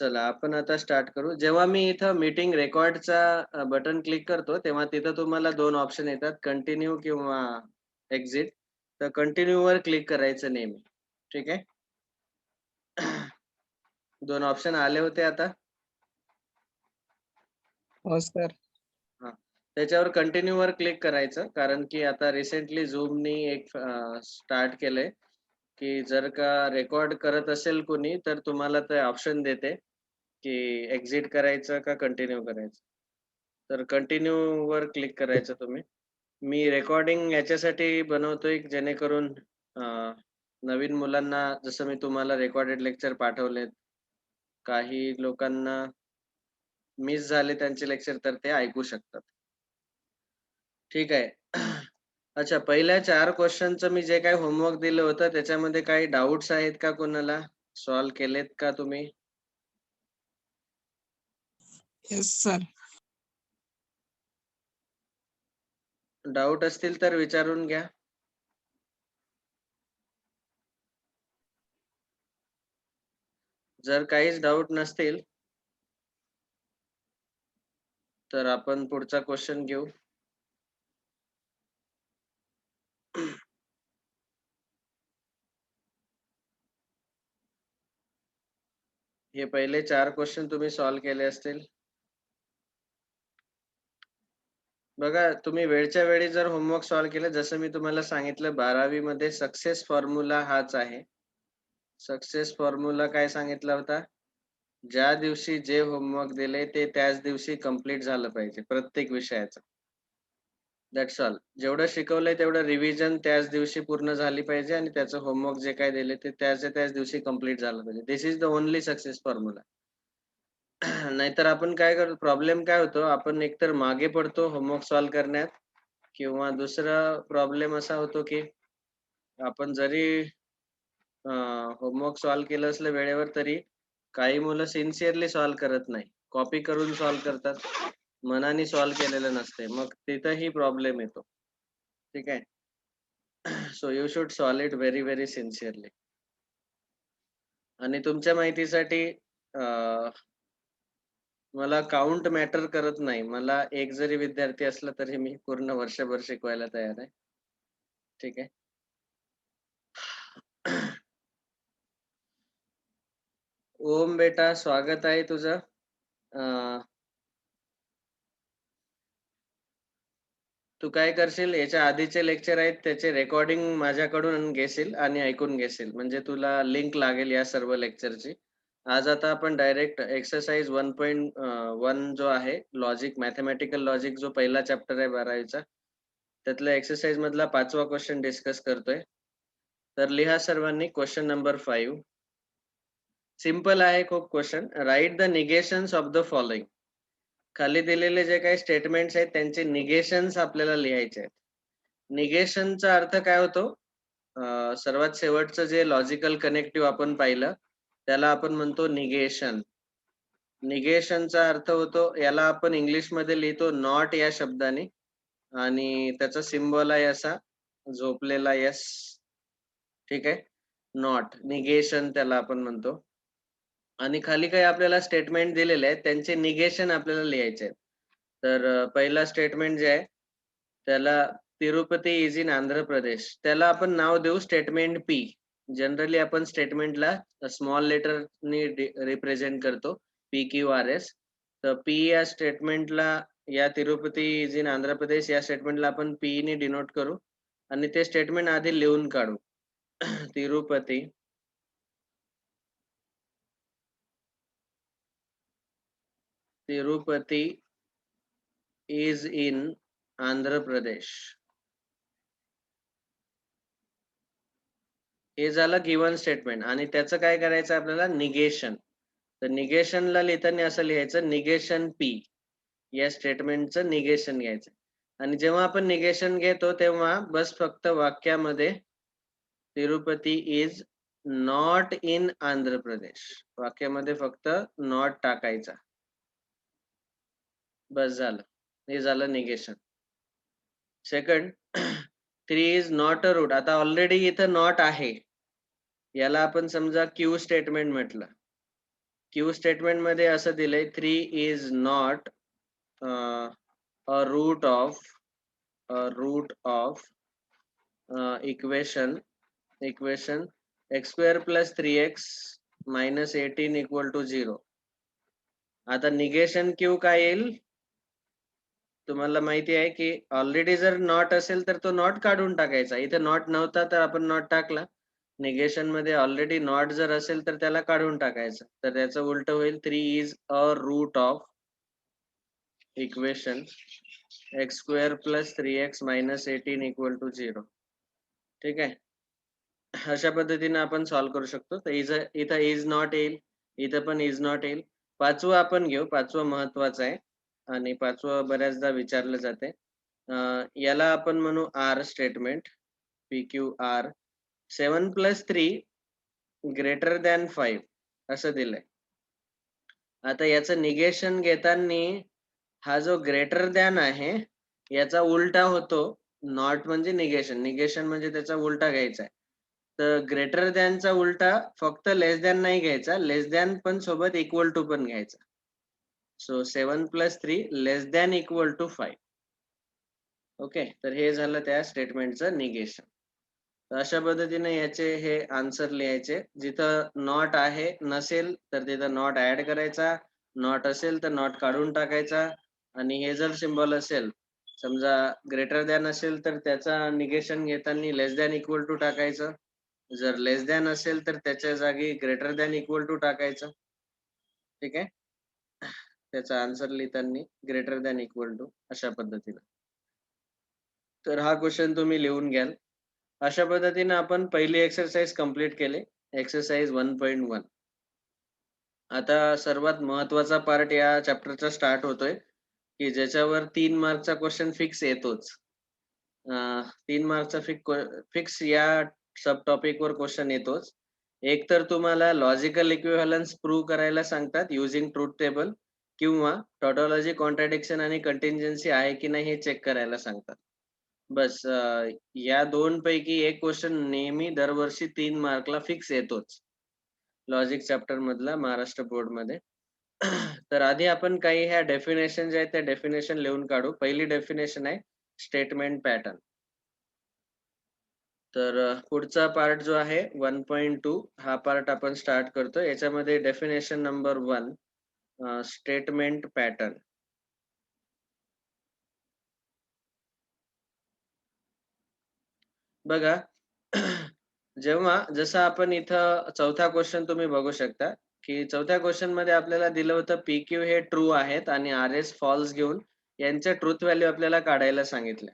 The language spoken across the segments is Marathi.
चला आपण आता स्टार्ट करू. जेव्हा मी इथं मीटिंग रेकॉर्डचा बटन क्लिक करतो, तेव्हा तिथं तुम्हाला 2 ऑप्शन येतात, कंटिन्यू किंवा एक्झिट. तर कंटिन्यूवर क्लिक करायचं नेहमी. ठीक आहे. 2 ऑप्शन आले होते आता. हो सर. हां. त्याच्यावर कंटिन्यूवर क्लिक करायचं. कारण की आता रिसेंटली Zoomनी एक स्टार्ट केलंय, की जर का रेकॉर्ड करत असेल कोणी, तर तुम्हाला ते ऑप्शन देते, की एक्झिट करायचं का कंटिन्यू करायचं. तर कंटिन्यूवर क्लिक करायचं तुम्ही. मी रेकॉर्डिंग याच्यासाठी बनवतोय की जेणेकरून अ, नवीन मुलांना जसं मी तुम्हाला रेकॉर्डेड लेक्चर पाठवलेत, काही लोकांना मिस झाले त्यांचे लेक्चर तर ते ऐकू शकतात. ठीक आहे. अच्छा, पहिल्या 4 क्वेशनचं मी जे काही होमवर्क दिलं होतं त्याच्यामध्ये काही डाउट्स आहेत का कोणाला? सॉल्व्ह केलेत का तुम्ही? Yes sir. डाउट असतील तर विचारून घ्या. जर काहीच डाउट नसतील तर आपण पुढचा क्वेशन घेऊ. हे पहिले 4 क्वेशन तुम्ही सॉल्व्ह केले असतील. बघा, तुम्ही वेळच्या वेळी जर होमवर्क सॉल्व्ह केलं, जसं मी तुम्हाला सांगितलं 12वी मध्ये सक्सेस फॉर्म्युला हाच आहे. सक्सेस फॉर्म्युला काय सांगितला होता? ज्या दिवशी जे होमवर्क दिले ते त्याच दिवशी कंप्लीट झालं पाहिजे प्रत्येक विषयाचं. That's all. जेवढं शिकवलंय तेवढं रिव्हिजन त्याच दिवशी पूर्ण झाली पाहिजे आणि त्याचं होमवर्क जे काही दिले ते त्याच्या त्याच दिवशी कंप्लीट झालं पाहिजे. This is the only success formula. नाहीतर आपण काय करतो, प्रॉब्लेम काय होतो, आपण एकतर मागे पडतो होमवर्क सॉल्व्ह करण्यात किंवा दुसरा प्रॉब्लेम असा होतो, की आपण जरी होमवर्क सॉल्व्ह केलं असलं वेळेवर तरी काही मुलं सिन्सिअरली सॉल्व्ह करत नाही. कॉपी करून सॉल्व्ह करतात. मनाने सॉल्व्ह केलेलं नसते. मग तिथंही प्रॉब्लेम येतो. ठीक आहे. So you should solve it very, very sincerely. आणि तुमच्या माहितीसाठी मला काउंट मॅटर करत नाही. मला एक जरी विद्यार्थी असला तरी मी पूर्ण वर्षभर शिकवायला तयार आहे. ठीक आहे. ओम बेटा, स्वागत आहे तुझं. तू काय करशील, याच्या आधीचे लेक्चर आहेत त्याचे रेकॉर्डिंग माझ्याकडून घेशील आणि ऐकून घेशील. म्हणजे तुला लिंक लागेल या सर्व लेक्चरची. आज आता आपण डायरेक्ट एक्सरसाइज 1.1 जो आहे लॉजिक, मॅथेमॅटिकल लॉजिक जो पहिला चॅप्टर आहे 12वीचा, त्यातल्या एक्सरसाइज मधला 5वा क्वेश्चन डिस्कस करतोय. तर लिहा सर्वांनी क्वेश्चन नंबर 5. सिंपल आहे खूप question. Write the negations of the following. खाली दिलेले जे काही स्टेटमेंट्स आहेत त्यांचे निगेशन्स आपल्याला लिहायचे आहेत. निगेशनचा अर्थ काय होतो? सर्वात शेवटचं जे लॉजिकल कनेक्टिव्ह आपण पाहिलं, त्याला आपण म्हणतो निगेशन. निगेशनचा अर्थ होतो, याला आपण इंग्लिशमध्ये लिहितो नॉट या शब्दाने आणि त्याचा सिम्बॉल आहे असा झोपलेला यस. ठीक आहे. नॉट निगेशन त्याला आपण म्हणतो. आणि खाली काही आपल्याला स्टेटमेंट दिलेले आहेत त्यांचे निगेशन आपल्याला लिहायचे आहेत. तर पहिला स्टेटमेंट जे आहे त्याला तिरुपती इज इन आंध्र प्रदेश. त्याला आपण नाव देऊ स्टेटमेंट पी. जनरली आपण स्टेटमेंटला स्मॉल लेटरनी रिप्रेझेंट करतो, पी क्यू आर एस. तर पी या स्टेटमेंटला, या तिरुपती इज इन आंध्र प्रदेश या स्टेटमेंटला आपण पी ने डिनोट करू आणि ते स्टेटमेंट आधी लिहून काढू. तिरुपती तिरुपती इज इन आंध्र प्रदेश. हे झालं गिव्हन स्टेटमेंट आणि त्याचं काय करायचं आपल्याला निगेशन. तर निगेशनला लिहिताना असं लिहायचं निगेशन पी. या स्टेटमेंटचं निगेशन घ्यायचं. आणि जेव्हा आपण निगेशन घेतो तेव्हा बस फक्त वाक्यामध्ये Tirupati is not in Andhra Pradesh, वाक्यामध्ये फक्त नॉट टाकायचा. बस झालं. हे झालं negation. Second, 3 is not a root. आता ऑलरेडी इथं नॉट आहे, याला आपण समजा क्यू स्टेटमेंट म्हटलं. क्यू स्टेटमेंट मध्ये असं दिलंय 3 is not a root of equation x square plus 3x minus 18 equal to 0. आता निगेशन क्यू काय येईल? तुम्हाला माहिती आहे की ऑलरेडी जर नॉट असेल तर तो नॉट काढून टाकायचा. इथे नॉट नव्हता तर आपण नॉट टाकला. निगेशन मध्ये ऑलरेडी नॉट जर असेल तर त्याला काढून टाकायचं. तर त्याचं उलट होईल 3 is a root of equation x square plus 3x minus 18 equal to 0. ठीक आहे. अशा पद्धतीने आपण सॉल्व्ह करू शकतो. तर इथं इज नॉट येईल, इथं पण इज नॉट येईल. पाचवं आपण घेऊ. पाचवं महत्वाचं आहे आणि पाचवं बऱ्याचदा विचारलं जाते. याला आपण म्हणू R statement, PQR. 7 + 3 greater than 5 असं दिलंय. आता याचं निगेशन घेताना हा जो ग्रेटर दॅन आहे याचा उलटा होतो. नॉट म्हणजे निगेशन, निगेशन म्हणजे त्याचा उलटा घ्यायचा आहे. तर ग्रेटर दॅनचा उलटा फक्त लेस दॅन नाही घ्यायचा, लेस दॅन पण सोबत इक्वल टू पण घ्यायचा. So 7 + 3 less than equal to 5. Okay, तर हे झालं त्या स्टेटमेंटचं निगेशन. तर अशा पद्धतीने याचे हे आन्सर लिहायचे. जिथं नॉट आहे नसेल तर तिथं नॉट ऍड करायचा, नॉट असेल तर नॉट काढून टाकायचा. आणि हे जर सिम्बॉल असेल, समजा ग्रेटर दॅन असेल तर त्याचा निगेशन घेताना लेस दॅन इक्वल टू टाकायचं. जर लेस दॅन असेल तर त्याच्या जागी ग्रेटर दॅन इक्वल टू टाकायचं. ठीक आहे. त्याचा आन्सर लिहिताना ग्रेटर दॅन इक्वल टू अशा पद्धतीने. तर हा क्वेश्चन तुम्ही लिहून घ्याल. अशा पद्धतीने आपण पहिली एक्सरसाइज कंप्लीट केली, एक्सरसाइज 1.1. आता सर्वात महत्वाचा पार्ट या चॅप्टरचा स्टार्ट होतोय की ज्याच्यावर 3 मार्कचा क्वेश्चन फिक्स येतोच. 3 मार्कचा फिक्स या सब टॉपिक वर क्वेश्चन येतोच. एक तर तुम्हाला लॉजिकल इक्विव्हॅलन्स प्रूव्ह करायला सांगतात युजिंग ट्रूथ टेबल, किंवा टॉटॉलॉजी, कॉन्ट्रॅडिक्शन आणि कंटिन्जन्सी आहे की नाही हे चेक करायला सांगतात. बस या दोन पैकी एक क्वेश्चन नेहमी दरवर्षी 3 मार्कला फिक्स येतोच लॉजिक चॅप्टर मधला महाराष्ट्र बोर्ड मध्ये. तर आधी आपण काही ह्या डेफिनेशन जे आहेत त्या डेफिनेशन लिहून काढू. पहिली डेफिनेशन आहे स्टेटमेंट पॅटर्न. तर पुढचा पार्ट जो आहे 1.2 हा पार्ट आपण स्टार्ट करतो. याच्यामध्ये डेफिनेशन नंबर 1 स्टेटमेंट पॅटर्न. बघा, जेव्हा जसं आपण इथं चौथा क्वेश्चन तुम्ही बघू शकता की चौथ्या क्वेश्चन मध्ये आपल्याला दिलं होतं PQ हे ट्रू आहेत आणि RS फॉल्स घेऊन यांचं ट्रूथ व्हॅल्यू आपल्याला काढायला सांगितलं.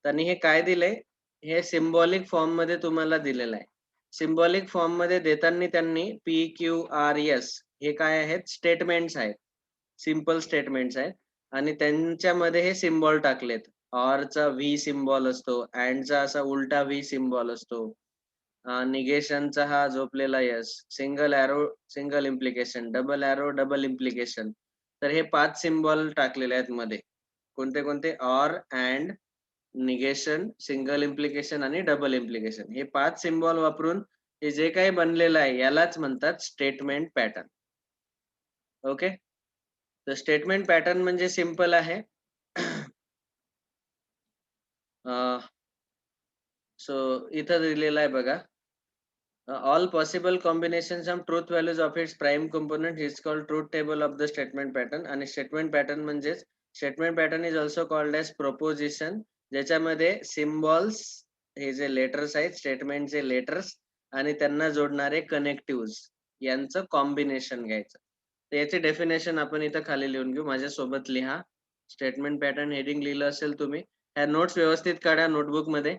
त्यांनी हे काय दिलंय, हे सिम्बॉलिक फॉर्म मध्ये तुम्हाला दिलेलं आहे. सिम्बॉलिक फॉर्म मध्ये देताना त्यांनी PQRS हे काय आहेत, स्टेटमेंट्स आहेत, सिंपल स्टेटमेंट्स आहेत आणि त्यांच्यामध्ये हे सिम्बॉल टाकलेत. ऑरचा V सिम्बॉल असतो, अँडचा असा उलटा V सिम्बॉल असतो, निगेशनचा हा झोपलेला yes, single arrow single implication, double arrow double implication. तर हे 5 सिम्बॉल टाकलेले आहेत मध्ये. कोणते कोणते? Or, and, negation, single implication आणि डबल इम्प्लिकेशन. हे 5 सिम्बॉल वापरून हे जे काही बनलेलं आहे यालाच म्हणतात स्टेटमेंट पॅटर्न. ओके, तर स्टेटमेंट पॅटर्न म्हणजे सिंपल आहे. सो इथं दिलेलं आहे बघा, all possible combinations of truth values of its prime component is called truth table of the statement pattern. आणि स्टेटमेंट पॅटर्न म्हणजे statement pattern is also called as proposition, ज्याच्यामध्ये सिम्बॉल्स हे जे लेटर्स आहेत, स्टेटमेंटचे लेटर्स आणि त्यांना जोडणारे कनेक्टिव्ह यांचं कॉम्बिनेशन घ्यायचं. तर याचे डेफिनेशन आपण इथं खाली लिहून घेऊ. माझ्यासोबत लिहा. स्टेटमेंट पॅटर्न हेडिंग लिहिलं असेल तुम्ही. ह्या नोट्स व्यवस्थित काढा नोटबुक मध्ये.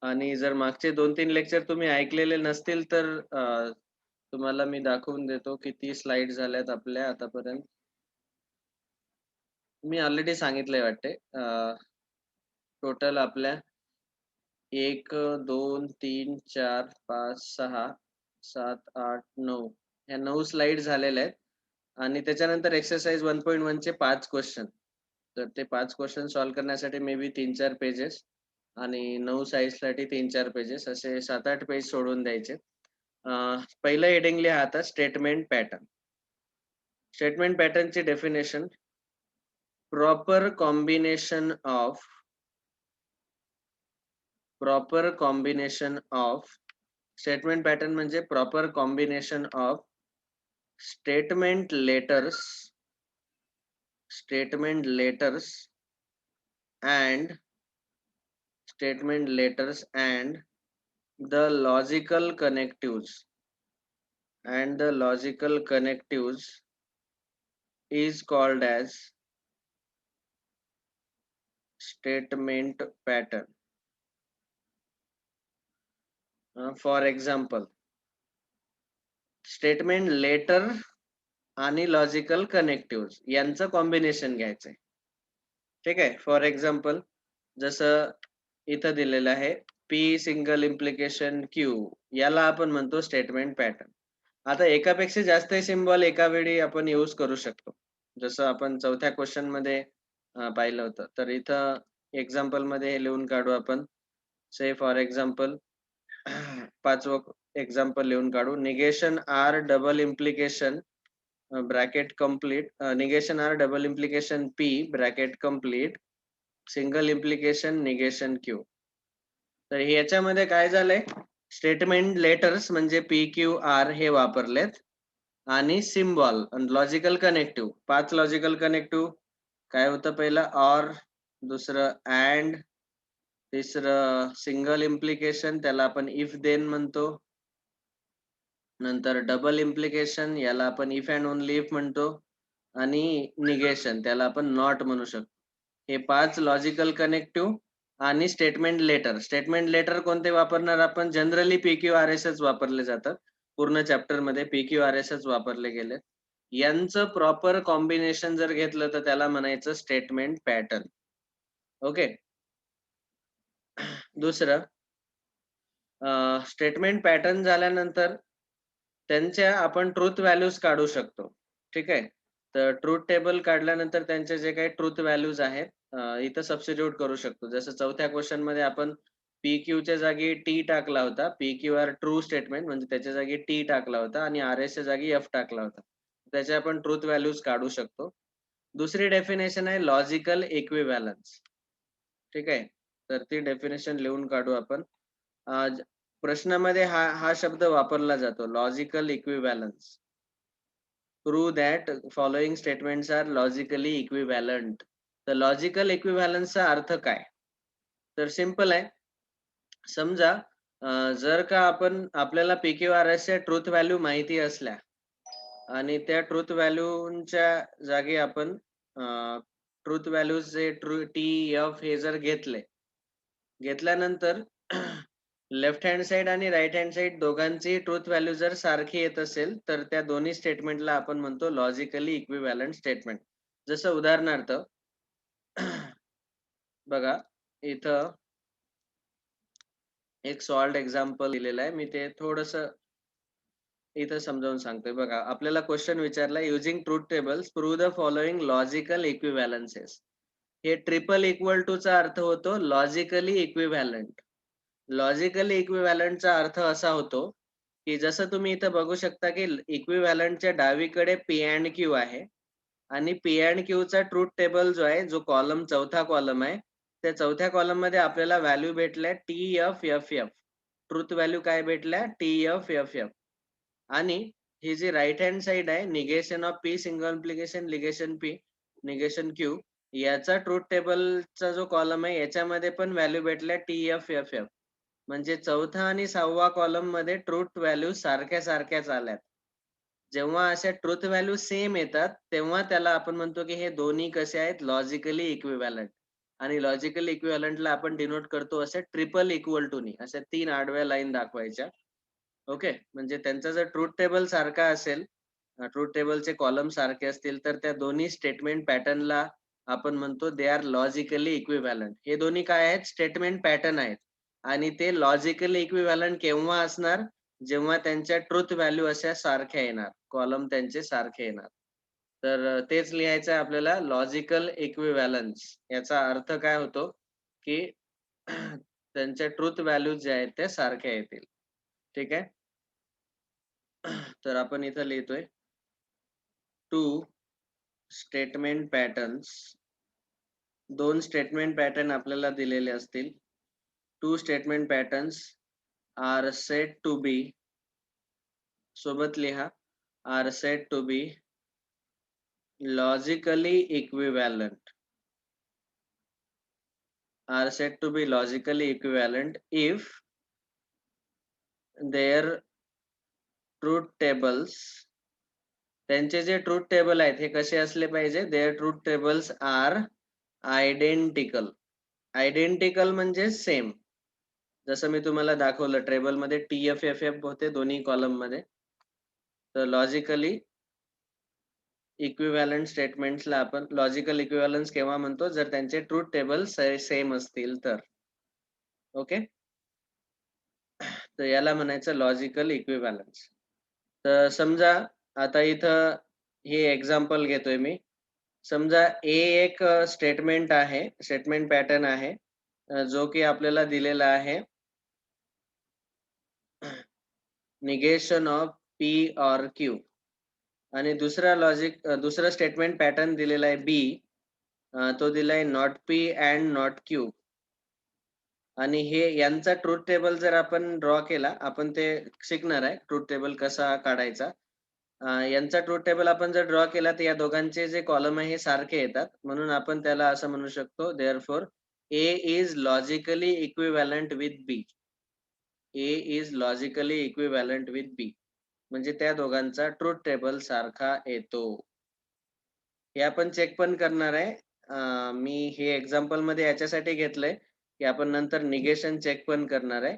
आणि जर मागचे 2-3 लेक्चर तुम्ही ऐकलेले नसतील तर तुम्हाला मी दाखवून देतो किती स्लाइड झाल्यात आपल्या आतापर्यंत. मी ऑलरेडी सांगितलंय वाटते. टोटल आपल्या 1 2 3 4 5 6 7 8 9 ह्या 9 स्लाइड झालेल्या आहेत. आणि त्याच्यानंतर एक्सरसाइज 1.1 चे 5 क्वेश्चन. तर ते 5 क्वेश्चन सॉल्व्ह करण्यासाठी मे बी 3-4 पेजेस आणि 9 साईज साठी 3-4 पेजेस असे 7-8 पेज सोडून द्यायचे. पहिलं हेडिंग लिहा आता स्टेटमेंट पॅटर्न. स्टेटमेंट पॅटर्नची definition proper combination of statement pattern म्हणजे proper combination of statement letters and the logical connectives is called as statement pattern. For example, statement letter आणि लॉजिकल कनेक्टिव्ह यांचं कॉम्बिनेशन घ्यायचंय. ठीक आहे. फॉर एक्झाम्पल जसं इथं दिलेलं आहे पी सिंगल इम्प्लिकेशन क्यू, याला आपण म्हणतो स्टेटमेंट पॅटर्न. आता एकापेक्षा जास्त सिम्बॉल एका वेळी आपण यूज करू शकतो. जसं आपण चौथ्या क्वेश्चन मध्ये पाहिलं होतं. तर इथं एक्झाम्पल मध्ये हे लिहून काढू आपण. से फॉर एक्झाम्पल 5वं एक्झाम्पल लिहून काढू. Negation R double implication bracket complete, negation R double implication P bracket complete single implication negation Q. तर याच्यामध्ये काय झालंय, स्टेटमेंट लेटर्स म्हणजे पी क्यू आर हे वापरलेत आणि symbol logical connective 5 logical connective काय होतं, पहिलं ऑर, दुसरं अँड, तिसरं सिंगल इम्प्लिकेशन त्याला आपण इफ देन म्हणतो, नंतर डबल इम्प्लिकेशन याला आपण इफ अँड ओनली इफ म्हणतो, आणि निगेशन त्याला आपण नॉट म्हणू शकतो. हे 5 लॉजिकल कनेक्टिव्ह आणि स्टेटमेंट लेटर कोणते वापरणार आपण, जनरली PQRS वापरले जातात. पूर्ण चॅप्टर मध्ये PQRS वापरले गेले. यांचं प्रॉपर कॉम्बिनेशन जर घेतलं तर त्याला म्हणायचं स्टेटमेंट पॅटर्न. ओके. दुसरं स्टेटमेंट पॅटर्न झाल्यानंतर त्यांच्या आपण ट्रूथ व्हॅल्यूज काढू शकतो. ठीक आहे. तर ट्रूथ टेबल काढल्यानंतर त्यांचे जे काही ट्रूथ व्हॅल्यूज आहेत इथं सबस्टिट्यूट करू शकतो. जसं चौथ्या क्वेश्चन मध्ये आपण PQ च्या जागी T टाकला होता. PQR ट्रू स्टेटमेंट म्हणजे त्याच्या जागी T टाकला होता आणि RS च्या जागी F टाकला होता. त्याचे आपण ट्रूथ व्हॅल्यूज काढू शकतो. दुसरी डेफिनेशन आहे लॉजिकल इक्विव्हॅलन्स. ठीक आहे. तर ती डेफिनेशन लिहून काढू आपण. प्रश्नामध्ये हा शब्द वापरला जातो, logical equivalence. Prove that following statements are logically equivalent. तर लॉजिकल इक्विव्हॅलन्सचा अर्थ काय, तर सिंपल आहे. समजा जर का आपल्याला PQRS च्या ट्रूथ व्हॅल्यू माहिती असल्या आणि त्या ट्रूथ व्हॅल्यूच्या जागी आपण ट्रूथ व्हॅल्यूज जे TF हे जर घेतल्यानंतर लेफ्ट हँड साइड आणि राईट हँड साइड दोघांची ट्रूथ व्हॅल्यू जर सारखी येत असेल तर त्या दोन्ही स्टेटमेंटला आपण म्हणतो लॉजिकली इक्विव्हॅलंट स्टेटमेंट. जसं उदाहरणार्थ बघा इथं एक सॉल्व्ड एक्झाम्पल दिलेलं आहे, मी ते थोडस इथं समजावून सांगतोय. बघा आपल्याला क्वेश्चन विचारला, using truth tables prove the following logical equivalences. हे ट्रिपल इक्वल टू चा अर्थ होतो लॉजिकली इक्विव्हॅलंट. लॉजिकली इक्विव्हॅलंटचा अर्थ असा होतो की जसं तुम्ही इथं बघू शकता की इक्विव्हॅलंटच्या डावीकडे P अँड Q आहे आणि P अँड Q चा ट्रूथ टेबल जो आहे, जो कॉलम चौथा कॉलम आहे, त्या चौथ्या कॉलम मध्ये आपल्याला व्हॅल्यू भेटल्या TFFF. ट्रूथ व्हॅल्यू काय भेटल्या, TFFF. आणि ही जी राईट हँड साइड आहे, negation of P single implication negation P negation Q, याचा ट्रूथ टेबलचा जो कॉलम आहे याच्यामध्ये पण व्हॅल्यू भेटल्या TFFF. म्हणजे चौथा आणि 6वा कॉलम मध्ये ट्रूथ व्हॅल्यू सारख्याच आल्यात. जेव्हा अशा ट्रूथ व्हॅल्यू सेम येतात तेव्हा त्याला आपण म्हणतो की हे दोन्ही कसे आहेत, लॉजिकली इक्विव्हॅलंट. आणि लॉजिकली इक्विव्हॅलंटला आपण डिनोट करतो असे ट्रिपल इक्वल टू नी, अशा 3 आडव्या लाईन दाखवायच्या. ओके. म्हणजे त्यांचा जर ट्रूथ टेबल सारखा असेल, ट्रूथ टेबलचे कॉलम सारखे असतील तर त्या दोन्ही स्टेटमेंट पॅटर्नला आपण म्हणतो दे आर लॉजिकली इक्विव्हॅलंट. हे दोन्ही काय आहेत, स्टेटमेंट पॅटर्न आहेत. आणि ते लॉजिकली इक्विव्हॅलंट केव्हा असणार, जेव्हा त्यांच्या ट्रूथ व्हॅल्यू अशा सारख्या येणार, कॉलम त्यांचे सारखे येणार. तर तेच लिहायचं आहे आपल्याला, लॉजिकल इक्विव्हॅलन्स. याचा अर्थ काय होतो की त्यांच्या ट्रूथ व्हॅल्यूज जे आहेत त्या सारख्या येतील. ठीक आहे. तर आपण इथं लिहितोय 2 स्टेटमेंट पॅटर्न्स. 2 स्टेटमेंट पॅटर्न आपल्याला दिलेले असतील. 2 statement patterns are said to be, सोबत लिहा, are said to be logically equivalent, are said to be logically equivalent if their truth tables, त्यांचे जे ट्रूथ टेबल आहेत हे कसे असले पाहिजे, their truth tables are identical. Identical म्हणजे सेम. जसं मी तुम्हाला दाखवलं टेबल मध्ये TFFF होते दोन्ही कॉलम मध्ये. तर लॉजिकली इक्विव्हॅलंट स्टेटमेंट्सला आपण लॉजिकल इक्विव्हॅलन्स केव्हा म्हणतो, जर त्यांचे ट्रूथ टेबल सेम असतील तर. ओके, तर याला म्हणायचं लॉजिकल इक्विव्हॅलन्स. तर समजा आता इथं हे एक्झाम्पल घेतोय मी. समजा ए एक स्टेटमेंट आहे, स्टेटमेंट पॅटर्न आहे, जो की आपल्याला दिलेला आहे negation of P or Q. आणि दुसरा स्टेटमेंट पॅटर्न दिलेला आहे बी, तो दिलाय not P and not Q. आणि हे यांचा ट्रूथ टेबल जर आपण ड्रॉ केला, आपण ते शिकणार आहे ट्रूथ टेबल कसा काढायचा. यांचा ट्रूथ टेबल आपण जर ड्रॉ केला तर या दोघांचे जे कॉलम आहे हे सारखे येतात, म्हणून आपण त्याला असं म्हणू शकतो therefore A is logically equivalent with B. A is logically equivalent with B म्हणजे त्या दोघांचा ट्रूथ टेबल सारखा येतो. हे आपण चेक पण करणार आहे. मी हे एक्झाम्पल मध्ये याच्यासाठी घेतलंय की आपण नंतर निगेशन चेक पण करणार आहे.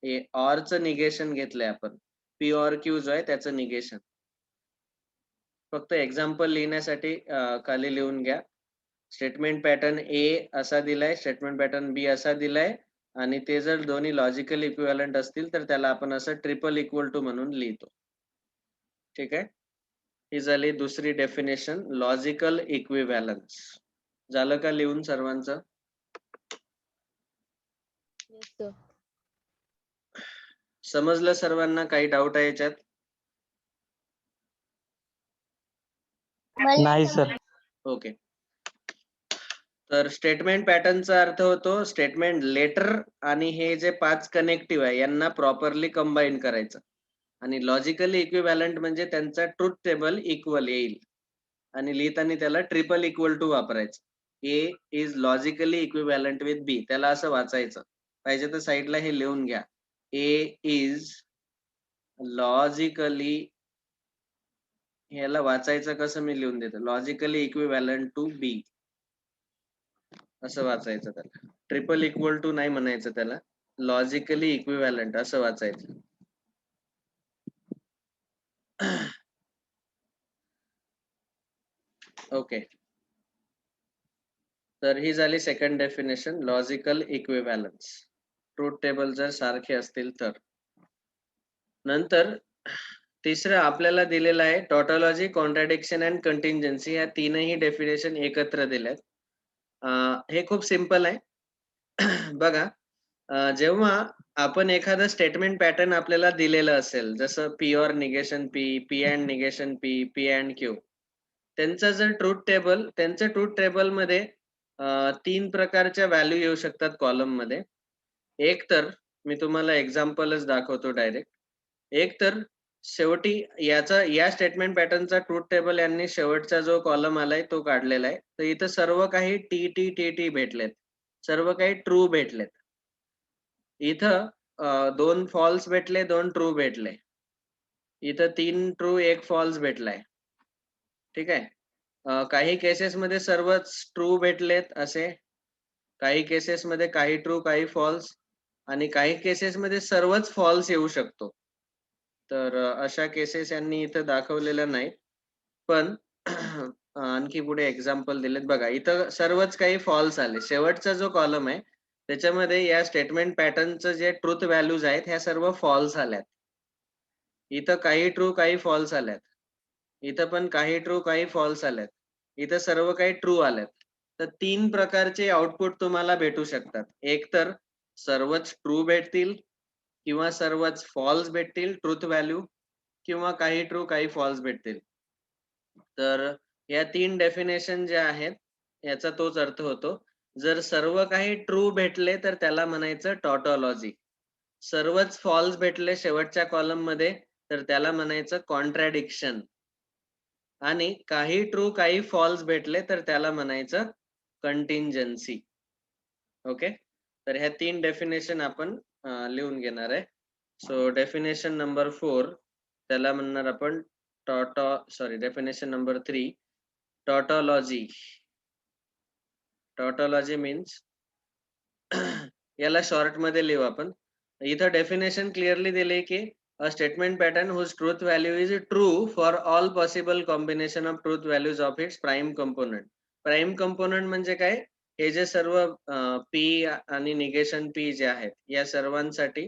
हे ऑरचं निगेशन घेतलंय आपण, पी ऑर क्यू जो आहे त्याचं निगेशन. फक्त एक्झाम्पल लिहिण्यासाठी खाली लिहून घ्या. स्टेटमेंट पॅटर्न ए असा दिलाय, स्टेटमेंट पॅटर्न बी असा दिलाय, आणि ते जर दोन्ही लॉजिकल इक्विव्हॅलंट असतील तर त्याला आपण असं ट्रिपल इक्वल टू म्हणून लिहितो. ठीक आहे, ही झाली दुसरी डेफिनेशन, लॉजिकल इक्विव्हॅलन्स. झालं का लिहून सर्वांचं? Yes, sir. समजलं सर्वांना? काही डाऊट आहे याच्यात? नाही सर. ओके, तर स्टेटमेंट पॅटर्नचा अर्थ होतो स्टेटमेंट लेटर आणि हे जे 5 कनेक्टिव्ह आहे यांना प्रॉपरली कंबाईन करायचं. आणि लॉजिकली इक्विव्हॅलंट म्हणजे त्यांचा ट्रूथ टेबल इक्वल येईल, आणि लिहिताना त्याला ट्रिपल इक्वल टू वापरायचं. ए इज लॉजिकली इक्विव्हॅलंट विथ बी, त्याला असं वाचायचं. पाहिजे तर साईडला हे लिहून घ्या, ए इज लॉजिकली, ह्याला वाचायचं कसं मी लिहून देतो, लॉजिकली इक्विव्हॅलंट टू बी असं वाचायचं. त्याला ट्रिपल इक्वल टू नाही म्हणायचं, त्याला लॉजिकली इक्विव्हॅलंट असं वाचायचं. ओके, तर ही झाली second definition, logical equivalence. Truth table जर सारखे असतील तर. नंतर तिसरं आपल्याला दिलेलं आहे टॉटॉलॉजी, कॉन्ट्रॅडिक्शन अँड कंटिंजन्सी. या तीनही डेफिनेशन एकत्र दिल्यात. हे खूप सिंपल आहे. बघा, जेव्हा आपण एखादं स्टेटमेंट पॅटर्न आपल्याला दिलेलं असेल, जसं P or negation P, P and negation P, P and Q, त्यांचं जर त्यांचं ट्रूथ टेबल मध्ये 3 प्रकारच्या व्हॅल्यू येऊ शकतात कॉलम मध्ये. एक तर मी तुम्हाला एक्झाम्पलच दाखवतो डायरेक्ट. एक तर शेवटी या स्टेटमेंट पॅटर्नचा ट्रूथ टेबल यांनी शेवटचा जो कॉलम आलाय तो काढलेला आहे. तर इथं सर्व काही टी टी टी टी भेटलेत, सर्व काही ट्रू भेटलेत. इथं 2 फॉल्स भेटले, 2 ट्रू भेटले. इथं 3 ट्रू 1 फॉल्स भेटलाय. ठीक आहे, काही केसेस मध्ये सर्वच ट्रू भेटलेत असे, काही केसेस मध्ये काही ट्रू काही फॉल्स, आणि काही केसेस मध्ये सर्वच फॉल्स येऊ शकतो. तर अशा केसेस यांनी इथं दाखवलेल्या नाहीत, पण आणखी पुढे एक्झाम्पल दिलेत. बघा, इथं सर्वच काही फॉल्स आले. शेवटचा जो कॉलम आहे त्याच्यामध्ये या स्टेटमेंट पॅटर्नचं जे ट्रूथ व्हॅल्यूज आहेत ह्या सर्व फॉल्स आल्यात. इथं काही ट्रू काही फॉल्स आल्यात, इथं पण काही ट्रू काही फॉल्स आल्यात, इथं सर्व काही ट्रू आल्यात. तर 3 प्रकारचे आउटपुट तुम्हाला भेटू शकतात. एक तर सर्वच ट्रू भेटतील, किंवा सर्वच फॉल्स भेटतील ट्रूथ व्हॅल्यू, किंवा काही ट्रू काही फॉल्स भेटतील. तर या 3 डेफिनेशन ज्या आहेत, याचा तोच अर्थ होतो. जर सर्व काही ट्रू भेटले तर त्याला म्हणायचं टॉटॉलॉजी. सर्वच फॉल्स भेटले शेवटच्या कॉलममध्ये तर त्याला म्हणायचं कॉन्ट्रॅडिक्शन. आणि काही ट्रू काही फॉल्स भेटले तर त्याला म्हणायचं कंटिंजन्सी. ओके. तर ह्या 3 डेफिनेशन आपण लिहून घेणार आहे. सो डेफिनेशन नंबर 4 त्याला म्हणणार आपण definition number 3 tautology. Tautology means याला शॉर्ट मध्ये लिहू आपण. इथं डेफिनेशन क्लिअरली दिले की a statement pattern whose truth value is true for all possible combination of truth values of its prime component. Prime component म्हणजे काय? हे जे सर्व p आणि निगेशन p जे आहेत या सर्वांसाठी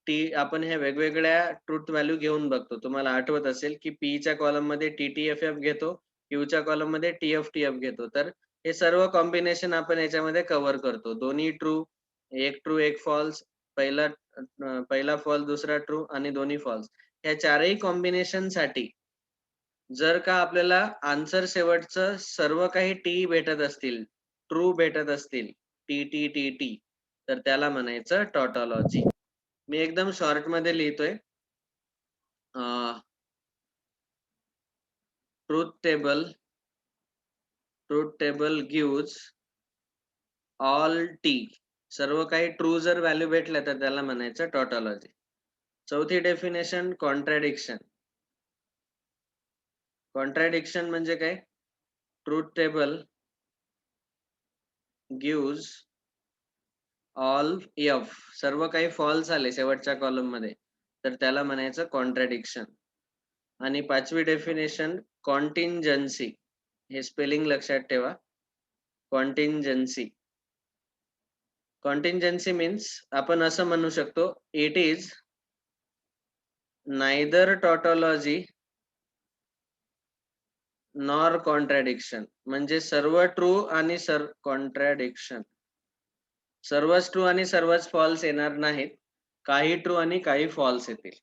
t आपण ह्या वेगवेगळ्या ट्रूथ व्हॅल्यू घेऊन बघतो. तुम्हाला आठवत असेल की p च्या कॉलम मध्ये TTFF घेतो, q च्या कॉलम मध्ये TFTF घेतो. तर हे सर्व कॉम्बिनेशन आपण याच्यामध्ये कव्हर करतो. दोन्ही ट्रू, एक फॉल्स, पहिला फॉल्स दुसरा ट्रू आणि दोन्ही फॉल्स. ह्या चारही कॉम्बिनेशन साठी जर का आपल्याला आन्सर शेवटचं सर्व काही टी भेटत असतील, ट्रू भेटत असतील, टी तर त्याला म्हणायचं टॉटॉलॉजी. मी एकदम शॉर्ट मध्ये लिहितोय. Truth table gives all T. सर्व काही ट्रू जर व्हॅल्यू भेटल्या तर त्याला म्हणायचं टॉटॉलॉजी. चौथी डेफिनेशन कॉन्ट्रॅडिक्शन. कॉन्ट्रॅडिक्शन म्हणजे काय? Truth table gives all F. सर्व काही फॉल्स आले शेवटच्या कॉलम मध्ये तर त्याला म्हणायचं कॉन्ट्रॅडिक्शन. आणि पाचवी डेफिनेशन कॉन्टिंजन्सी. हे स्पेलिंग लक्षात ठेवा. कॉन्टिंजन्सी. कॉन्टिंजन्सी मीन्स आपण असं म्हणू शकतो, it is neither tautology nor contradiction. म्हणजे सर्व ट्रू आणि कॉन्ट्रॅडिक्शन. सर्वच ट्रू आणि सर्वच फॉल्स येणार नाहीत. काही ट्रू आणि काही फॉल्स येतील.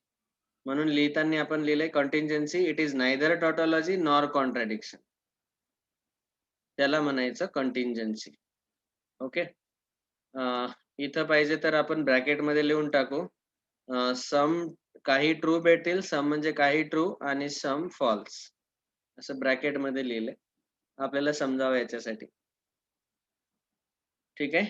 म्हणून लिहिताना आपण लिहिले contingency it is neither tautology nor contradiction. त्याला म्हणायचं कंटिंजन्सी. ओके. इथं पाहिजे तर आपण ब्रॅकेट मध्ये लिहून टाकू. सम काही ट्रू भेटतील, सम म्हणजे काही ट्रू आणि सम फॉल्स, असं ब्रॅकेट मध्ये लिहिले आपल्याला समजावं याच्यासाठी. ठीक आहे.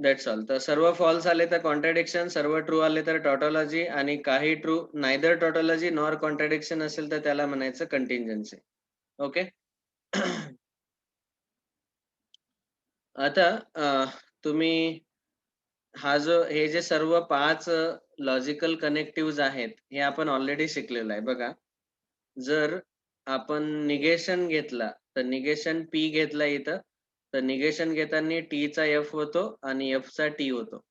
That's all. तर सर्व फॉल्स आले तर कॉन्ट्रॅडिक्शन, सर्व ट्रू आले तर टॉटॉलॉजी, आणि काही ट्रू नायदर टॉटॉलॉजी नॉर कॉन्ट्रॅडिक्शन असेल तर त्याला म्हणायचं कंटिंजन्सी. ओके. आता तुम्ही हे जे सर्व 5 लॉजिकल कनेक्टिव्हज आहेत हे आपण ऑलरेडी शिकलेलं आहे. बघा, जर आपण निगेशन घेतला तर निगेशन p घेतला इथं, तर निगेशन घेताना t चा f होतो आणि f चा t होतो.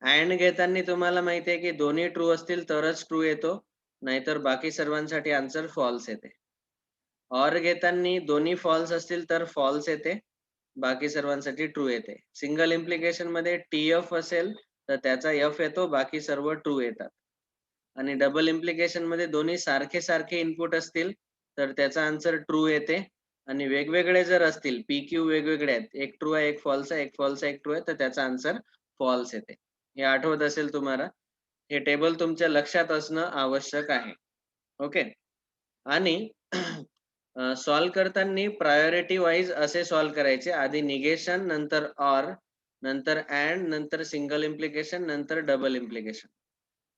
अँड घेताना तुम्हाला माहिती आहे की दोन्ही ट्रू असतील तरच ट्रू येतो, नाहीतर बाकी सर्वांसाठी आन्सर फॉल्स येते. ऑर घेताना दोन्ही फॉल्स असतील तर फॉल्स येते, बाकी सर्वांसाठी ट्रू येते. सिंगल इम्प्लिकेशन मध्ये TF असेल तर त्याचा F येतो, बाकी सर्व ट्रू येतात. आणि डबल इम्प्लिकेशन मध्ये दोन्ही सारखे इनपुट असतील तर त्याचा आन्सर ट्रू येते. आणि वेगवेगळे जर असतील, PQ वेगवेगळे आहेत, एक ट्रू आहे एक फॉल्स आहे, एक फॉल्स आहे एक ट्रू आहे, तर त्याचा आन्सर फॉल्स येते. हे आठवत असेल तुम्हाला. हे टेबल तुमच्या लक्षात असणं आवश्यक आहे. ओके. आणि सॉल्व करताना प्रायोरिटी वाईज असे सॉल्व करायचे. आधी निगेशन, नंतर ऑर, नंतर अँड, नंतर सिंगल इम्प्लिकेशन, नंतर डबल इम्प्लिकेशन.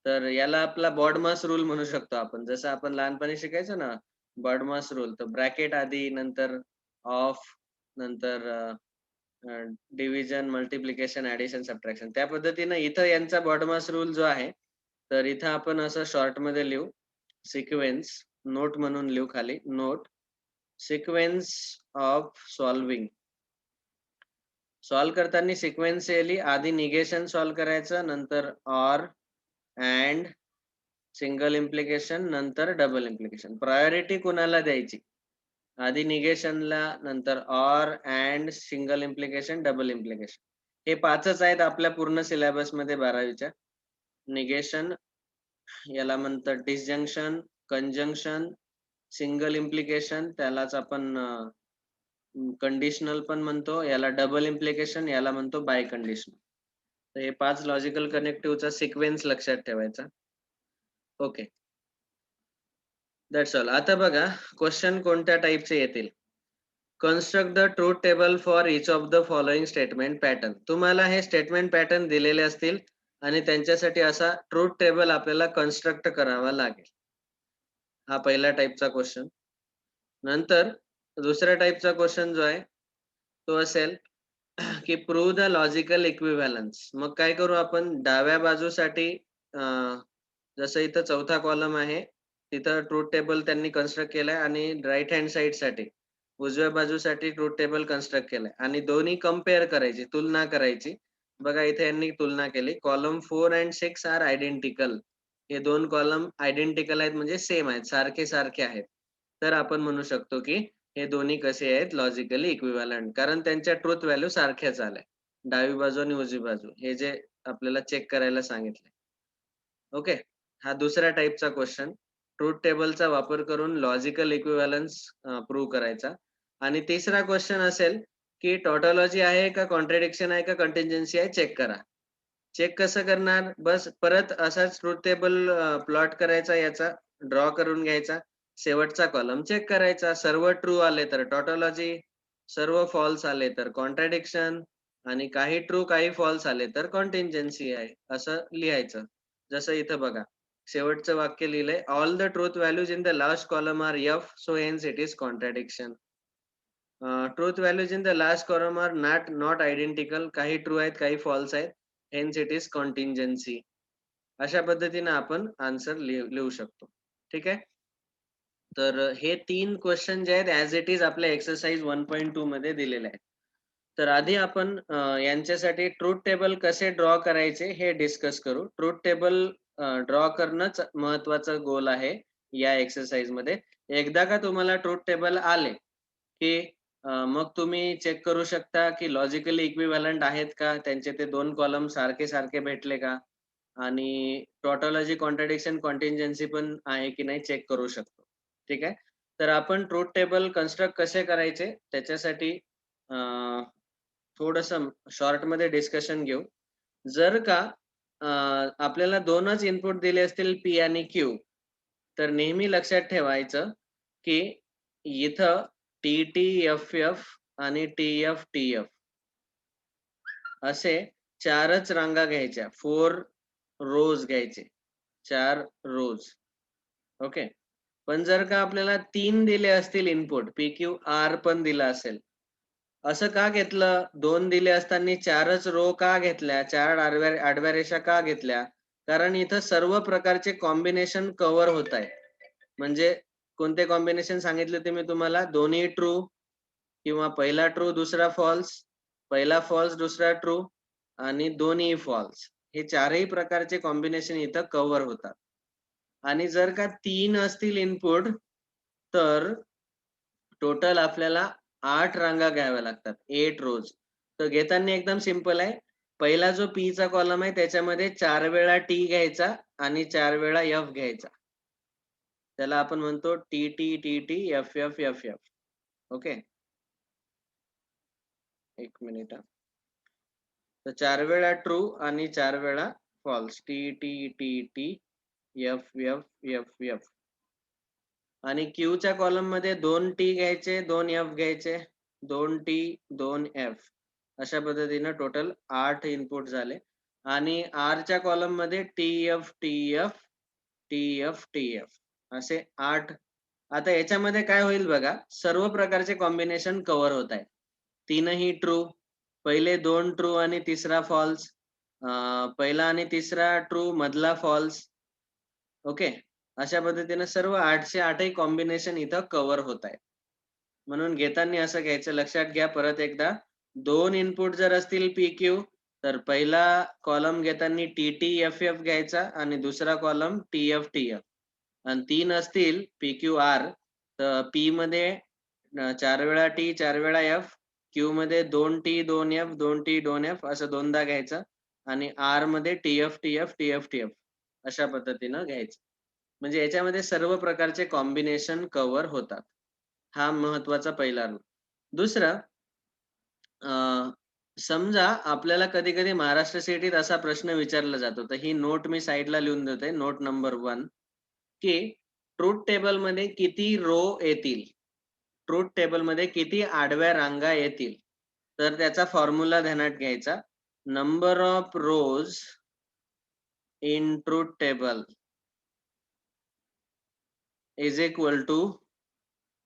तर याला आपला बॉडमास रूल म्हणू शकतो आपण. जसं आपण लहानपणी शिकायचो ना, बॉडमास रूल. तर ब्रॅकेट आधी, नंतर ऑफ, नंतर डिव्हिजन, मल्टिप्लिकेशन, ऍडिशन, सबट्रॅक्शन. त्या पद्धतीने इथं यांचा बॉडमास रूल जो आहे, तर इथं आपण असं शॉर्ट मध्ये लिहू, सिक्वेन्स, नोट म्हणून लिहू खाली, note sequence of solving. Solve करताना सिक्वेन्शियली आधी निगेशन सॉल्व करायचं, नंतर ऑर, अँड, सिंगल इम्प्लिकेशन, नंतर डबल इम्प्लिकेशन. प्रायोरिटी कुणाला द्यायची? आधी निगेशनला, नंतर or, and, single implication, double implication. हे 5च आहेत आपल्या पूर्ण सिलेबस मध्ये 12वीच्या. निगेशन, याला म्हणतात डिसजंक्शन, कंजंक्शन, सिंगल इम्प्लिकेशन, त्यालाच आपण कंडिशनल पण म्हणतो, याला डबल इम्प्लिकेशन, याला म्हणतो बाय कंडिशनल. तर हे 5 लॉजिकल कनेक्टिव्हचा सिक्वेन्स लक्षात ठेवायचा. ओके. That's all. आता बघा क्वेश्चन कोणत्या टाइपचे येतील. Construct the truth table for each of the following statement pattern. तुम्हाला हे स्टेटमेंट पॅटर्न दिलेले असतील आणि त्यांच्यासाठी असा ट्रूथ टेबल आपल्याला कन्स्ट्रक्ट करावा लागेल. हा पहिला टाइपचा क्वेश्चन. नंतर दुसऱ्या टाइपचा क्वेश्चन जो आहे तो असेल की प्रूव्ह द लॉजिकल इक्विव्हॅलन्स. मग काय करू आपण डाव्या बाजूसाठी जसं इथं चौथा कॉलम आहे तिथं ट्रूथ टेबल त्यांनी कन्स्ट्रक्ट केलाय आणि राईट हँड साइड साठी उजव्या बाजूसाठी ट्रूथ टेबल कन्स्ट्रक्ट केलाय आणि दोन्ही कम्पेअर करायची, तुलना करायची. बघा इथे यांनी तुलना केली. Column 4 and 6 are identical. हे दोन कॉलम आयडेंटिकल आहेत म्हणजे सेम आहेत, सारखे सारखे आहेत. तर आपण म्हणू शकतो की हे दोन्ही कसे आहेत लॉजिकली इक्विव्हॅलंट, कारण त्यांच्या ट्रूथ व्हॅल्यू सारख्याच आल्या. डावी बाजू आणि उजवी बाजू हे जे आपल्याला चेक करायला सांगितले. ओके. हा दुसऱ्या टाइपचा क्वेश्चन. ट्रूथ टेबलचा वापर करून लॉजिकल इक्विव्हॅलन्स प्रूव्ह करायचा. आणि तिसरा क्वेश्चन असेल की टॉटॉलॉजी आहे का कॉन्ट्रडिक्शन आहे का कंटिन्जन्सी आहे चेक करा. चेक कसं करणार? बस परत असाच ट्रूथ टेबल प्लॉट करायचा, याचा ड्रॉ करून घ्यायचा. शेवटचा कॉलम चेक करायचा. सर्व ट्रू आले तर टॉटॉलॉजी, सर्व फॉल्स आले तर कॉन्ट्रडिक्शन आणि काही ट्रू काही फॉल्स आले तर कॉन्टिन्जन्सी आहे असं लिहायचं. जसं इथं बघा शेवटचं वाक्य लिहिलंय, all the truth values in the last column are F, so hence it is contradiction. Truth values in the last column are not identical. काही ट्रू आहेत काही फॉल्स आहेत, हेन्स इट इज कॉन्टिन्जन्सी. अशा पद्धतीने आपण आन्सर लिहू शकतो. ठीक आहे. तर हे 3 क्वेश्चन जे आहेत ऍज इट इज आपल्या एक्सरसाइज 1.2 मध्ये दिलेले आहेत. तर आधी आपण यांच्यासाठी ट्रूथ टेबल कसे ड्रॉ करायचे हे डिस्कस करू. ट्रूथ टेबल ड्रॉ करणंच महत्वाचं गोल आहे या एक्सरसाइज मध्ये. एकदा का तुम्हाला ट्रूथ टेबल आले की मग तुम्ही चेक करू शकता की लॉजिकली इक्विव्हॅलंट आहेत का, त्यांचे ते दोन कॉलम सारखे सारखे भेटले का आणि टॉटॉलॉजी, कॉन्ट्रडिक्शन, कॉन्टिन्जन्सी पण आहे की नाही चेक करू शकतो. ठीक आहे. तर आपण ट्रूथ टेबल कन्स्ट्रक्ट कसे करायचे त्याच्यासाठी थोडंसं शॉर्ट मध्ये डिस्कशन घेऊ. जर का आपल्याला दोनच इनपुट दिले असतील पी आणि क्यू, तर नेहमी लक्षात ठेवायचं की इथं टी टी एफ एफ आणि टी एफ टी एफ असे 4च रांगा घ्यायच्या. 4 रोज घ्यायचे, 4 रोज. ओके. पण जर का आपल्याला 3 दिले असतील इनपुट, पी क्यू आर पण दिला असेल, असं का घेतलं? 2 दिले असताना 4च रो का घेतल्या? 4 आडव्या रेषा का घेतल्या? कारण इथं सर्व प्रकारचे कॉम्बिनेशन कव्हर होत आहे. म्हणजे कोणते कॉम्बिनेशन सांगितले ते मी तुम्हाला? दोन्ही ट्रू किंवा पहिला ट्रू दुसरा फॉल्स, पहिला फॉल्स दुसरा ट्रू आणि दोन्ही फॉल्स. हे चारही प्रकारचे कॉम्बिनेशन इथं कव्हर होतात. आणि जर का 3 असतील इनपुट तर टोटल आपल्याला 8 रांगा घ्याव्या लागतात, 8 रोज. तर घेताना एकदम सिंपल आहे. पहिला जो पी चा कॉलम आहे त्याच्यामध्ये 4 वेळा टी घ्यायचा आणि 4 वेळा एफ घ्यायचा. त्याला आपण म्हणतो T T T T F F F F. Okay. एक मिनिट. तर 4 वेळा ट्रू आणि 4 वेळा false. T T T T F F F F. आणि क्यू च्या कॉलम मध्ये 2 टी घ्यायचे, 2 एफ घ्यायचे, 2 टी 2 एफ. अशा पद्धतीने टोटल 8 इनपुट झाले. आणि आर च्या कॉलम मध्ये T F T F T F T F असे 8. आता याच्यामध्ये काय होईल बघा, सर्व प्रकारचे कॉम्बिनेशन कव्हर होत आहे. तीनही ट्रू, पहिले 2 ट्रू आणि तिसरा फॉल्स, पहिला आणि तिसरा ट्रू मधला फॉल्स. ओके. अशा पद्धतीने सर्व 8चे 8ही कॉम्बिनेशन इथं कव्हर होत आहे. म्हणून घेताना असं घ्यायचं, लक्षात घ्या परत एकदा, 2 इनपुट जर असतील पी क्यू तर पहिला कॉलम घेताना टी टी एफ एफ घ्यायचा आणि दुसरा column T F T F. आणि 3 असतील पी क्यू आर तर पी मध्ये 4 वेळा टी 4 वेळा एफ, क्यू मध्ये 2 टी 2 एफ 2 टी 2 एफ असं दोनदा घ्यायचं आणि आर मध्ये T F T F T F T F अशा पद्धतीनं घ्यायचं. म्हणजे याच्यामध्ये सर्व प्रकारचे कॉम्बिनेशन कव्हर होतात. हा महत्वाचा पहिला रूल. दुसरं समजा आपल्याला कधी-कधी महाराष्ट्र सिटीत असा प्रश्न विचारला जातो. तर ही नोट मी साइडला लिहून देतोय. नोट नंबर 1 की ट्रुथ टेबलमध्ये किती रो येतील? ट्रुथ टेबलमध्ये किती आडव्या रांगा येतील? तर त्याचा फॉर्म्युला ध्यानात घ्यायचा. Number of rows in truth table is equal to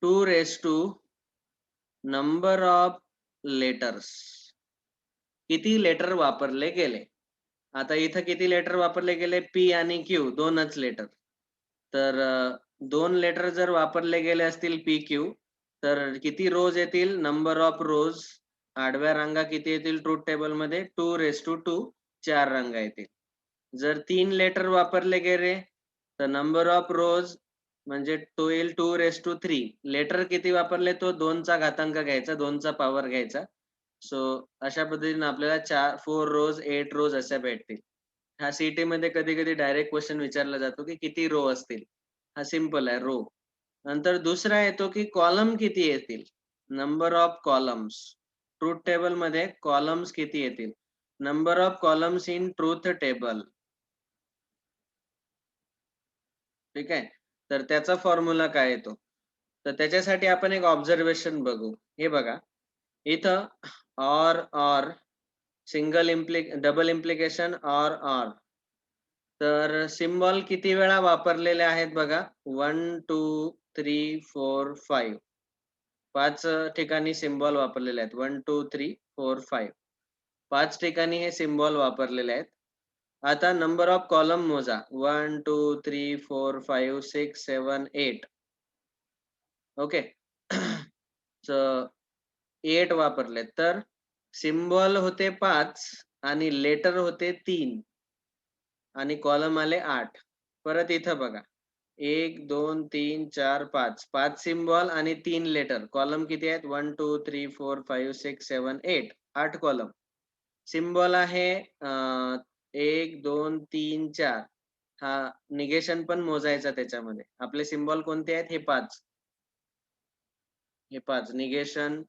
2 raise to number of letters. किती लेटर वापरले गेले? आता इथं किती लेटर वापरले गेले? पी आणि क्यू दोनच लेटर. तर 2 लेटर जर वापरले गेले असतील पी क्यू तर किती रोज येतील? नंबर ऑफ रोज आडव्या रांगा किती येतील ट्रुथ टेबल मध्ये? 2 रेज टू 2 4 रांगा येतील. जर 3 लेटर वापरले गेले तर नंबर ऑफ रोज म्हणजे तो येईल 2 रेज टू 3. लेटर किती वापरले तो 2 चा घातांक घ्यायचा, 2 चा पॉवर घ्यायचा. सो अशा पद्धतीने आपल्याला 4 रोज 8 रोज अशा भेटतील. हा सीटी मध्ये कधी-कधी डायरेक्ट क्वेश्चन विचारला जातो की किती रो असतील? हा सिंपल आहे रो. नंतर दुसरा येतो की कॉलम किती येतील? Number of columns. Truth table मध्ये कॉलम्स किती येतील? Number of columns in truth table. ठीक आहे. तर त्याचा फॉर्म्युला काय येतो? तर त्याच्यासाठी आपण एक ऑब्झर्वेशन बघू. हे बघा. इथं or single double implication or. तर सिम्बॉल किती वेळा वापरलेले आहेत बघा. 1 2 3 4 5. 5 ठिकाणी सिम्बॉल वापरलेले आहेत. 1 2 3 4 5. 5 ठिकाणी हे सिम्बॉल वापरलेले आहेत. आता नंबर ऑफ कॉलम मोजा. 1 2 3 4 5 6 7 8. ओके. सो 8 वापरले. तर सिम्बॉल होते 5 आणि लेटर होते 3 आणि कॉलम आले 8. परत इथं बघा. 1 2 3 4 5. 5 सिम्बॉल आणि 3 लेटर. कॉलम किती आहेत? 1 2 3 4 5 6 7 8. 8 कॉलम. सिम्बॉल आहे 1 2 3 4. हा निगेशन पण मोजायचा त्याच्यामध्ये. आपले सिम्बॉल कोणते आहेत? हे 5. हे 5 निगेशन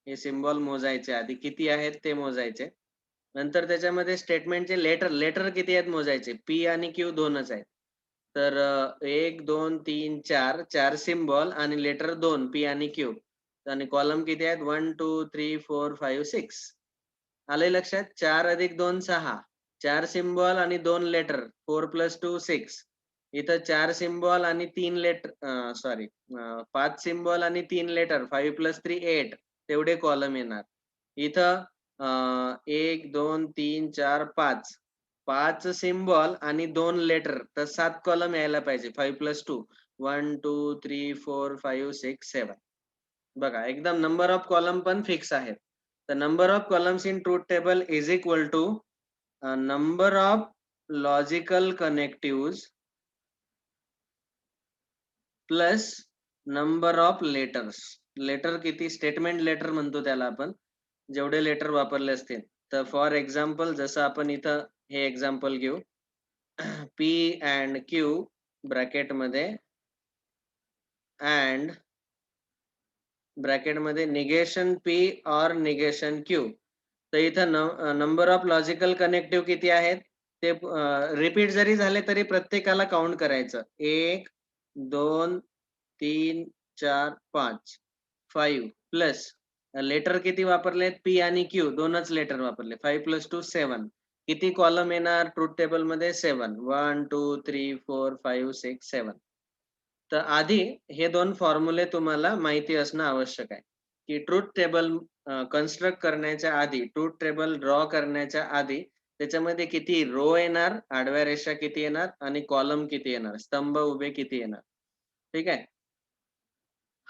हे सिम्बॉल मोजायचे आधी किती आहेत ते मोजायचे. नंतर त्याच्यामध्ये स्टेटमेंटचे लेटर किती आहेत मोजायचे. पी आणि क्यू दोनच आहेत. तर 1 2 3 4 4 सिम्बॉल आणि लेटर 2 पी आणि क्यू. आणि कॉलम किती आहेत? 1 2 3 4 5 6. आलंय लक्षात? 4 अधिक 2 6. 4 सिम्बॉल आणि 2 लेटर. 4 + 2 6. इथं 4 सिम्बॉल आणि 3 लेटर सॉरी 5 सिम्बॉल आणि 3 लेटर 5 + 3 8. तेवढे कॉलम येणार. इथं 1 2 3 4 5. 5 सिम्बॉल आणि 2 लेटर तर 7 कॉलम यायला पाहिजे. 5 + 2 1 2 3 4 5 6 7. बघा एकदम नंबर ऑफ कॉलम पण फिक्स आहेत. The number of columns in truth table is equal to number of logical connectives plus number of letters. Letter किती? स्टेटमेंट लेटर म्हणतो त्याला आपण. जेवढे लेटर वापरले असतील. तर फॉर एक्झाम्पल जसं आपण इथं हे एक्झाम्पल घेऊ. P and Q ब्रॅकेट मध्ये and ब्रॅकेट मध्ये negation P or negation Q. तर इथं नंबर ऑफ लॉजिकल कनेक्टिव्ह किती आहेत? ते रिपीट जरी झाले तरी प्रत्येकाला काउंट करायचं. 1 2 3 4 5 5 प्लस लेटर किती वापरलेत? पी आणि क्यू दोनच लेटर वापरले. 5 + 2 7. किती कॉलम येणार ट्रुथ टेबल मध्ये? 7. 1 2 3 4 5 6 7. तर आधी हे दोन फॉर्म्युले तुम्हाला माहिती असणं आवश्यक आहे की ट्रुथ टेबल कन्स्ट्रक्ट करण्याच्या आधी, ट्रुथ टेबल ड्रॉ करण्याच्या आधी त्याच्यामध्ये किती रो येणार, आडव्या रेषा किती येणार आणि कॉलम किती येणार, स्तंभ उभे किती येणार. ठीक आहे.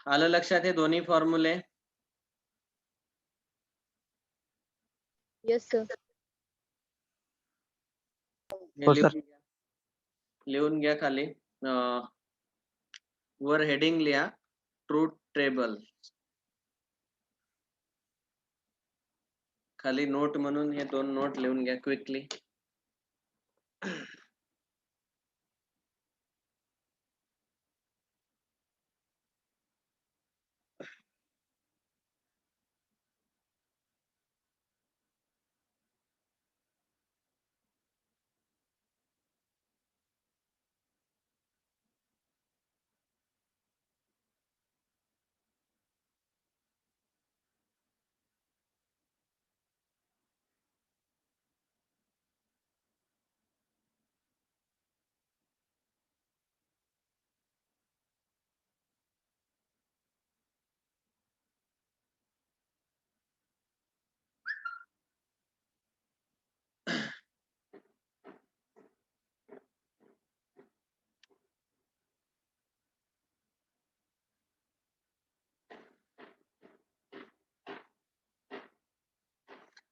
आलं लक्षात हे दोन्ही फॉर्म्युले? Yes sir. लिहून घ्या खाली. वर हेडिंग लिहा ट्रुथ टेबल. खाली नोट म्हणून हे दोन नोट लिहून घ्या क्विकली.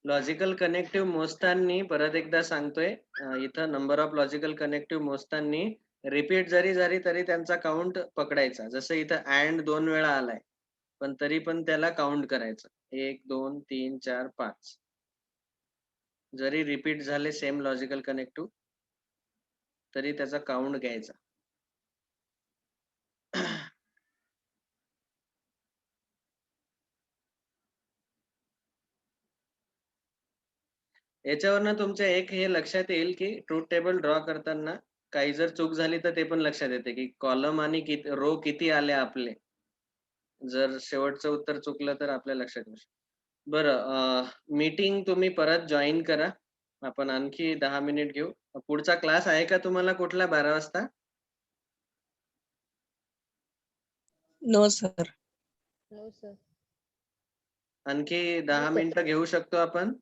लॉजिकल कनेक्टिव्ह मोजताना परत एकदा सांगतोय, इथं नंबर ऑफ लॉजिकल कनेक्टिव्ह मोजताना रिपीट जरी झाली तरी त्यांचा काउंट पकडायचा. जसं इथं अँड 2 वेळा आलाय, पण तरी पण त्याला काउंट करायचं. 1, 2, 3, 4, 5. जरी रिपीट झाले सेम लॉजिकल कनेक्टिव्ह तरी त्याचा काउंट घ्यायचा. याच्यावरनं तुमच्या एक हे लक्षात येईल, की ट्रुथ टेबल ड्रॉ करताना काही जर चूक झाली तर ते पण लक्षात येते, की कॉलम आणि रो किती आले आपले. जर शेवटचं उत्तर चुकलं तर आपल्या लक्षात येऊ शकतं. बरं, मीटिंग तुम्ही परत जॉइन करा. आपण आणखी 10 मिनिट घेऊ. पुढचा क्लास आहे का तुम्हाला कुठला 12 वाजता? No sir. No sir. आणखी 10 सर. मिनिटं घेऊ शकतो आपण?